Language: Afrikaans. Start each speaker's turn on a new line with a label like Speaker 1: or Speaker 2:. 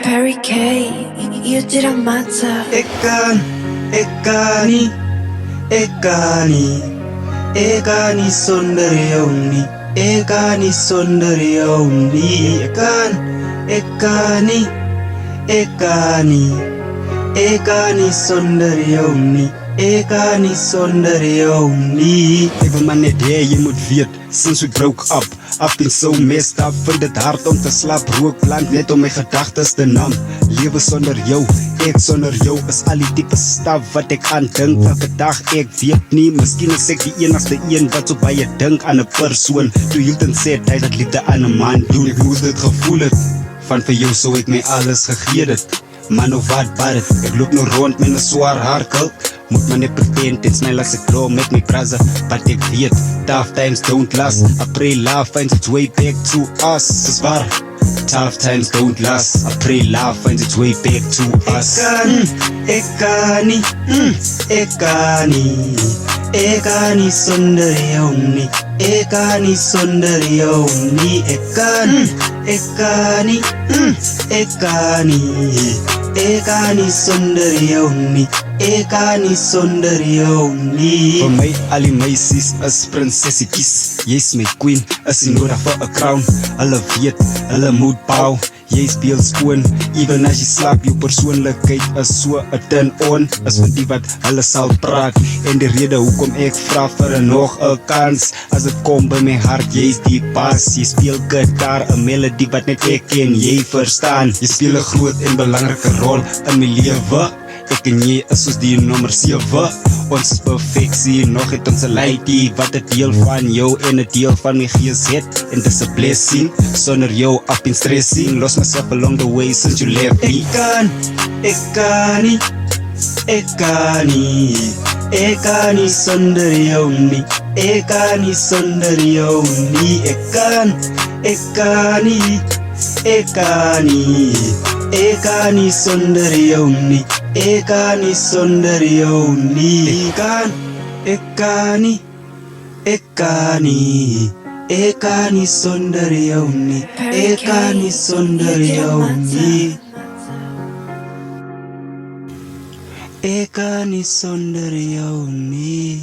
Speaker 1: Perry K, you didn't matter.
Speaker 2: Ekani sondariyoni Ekani sondariyoni Ekani sondariyoni Ekani sondariyoni. Even my net day je moet weet, since we broke up I've been so messed up, vind het hard om te slaap Rook plant net om my gedagtes te nam Lewe sonder jou, ek sonder jou Is al die type staf wat ek aan dink Elke dag ek weet nie, miskien is ek die enigste een Wat so baie dink aan 'n persoon Toe Hilton sê hy dat liefde aan 'n man doen Ek moes dit gevoel het, van vir jou sou ek my alles gegee het Man of wat bar het, ek loop nou rond met 'n swaar hartkulk Moet maar net pretend en smile as ek loop met my brother But ek weet, tough times don't last I pray love finds its way back to us Dis waar, tough times don't last I pray love finds its way back to us Ekani sondariyoni Ekani sondariyoni Ekani sondariyoni Ekani sondariyoni Vir my al die meisies is prinsessietjies Jy's my queen, is nie nodig vir 'n crown Hulle weet, hulle moet bou Jy speel skoon, even as jy slaap Jou persoonlikheid is so 'n turn-on Is vir die wat hulle sal praat En die rede hoekom ek vra vir nog 'n kans As dit kom by my hart, jy's die baas Jy speel gitaar, 'n melodie wat net ek en jy verstaan Jy speel 'n groot en belangrike rol in my lewe Ek en jy is soos die nommer 7 Ons is perfectie, nog het ons 'n lady Wat 'n deel van jou en 'n deel van my gees het En dis 'n blessing, sonder jou I've been stressing Lost myself along the way since you left me Ekani sondariyoni Ekani sondariyoni Ekani sondariyoni Ekani sondariyoni Ekani sondariyoni Ekani sondariyoni Ekani sondariyoni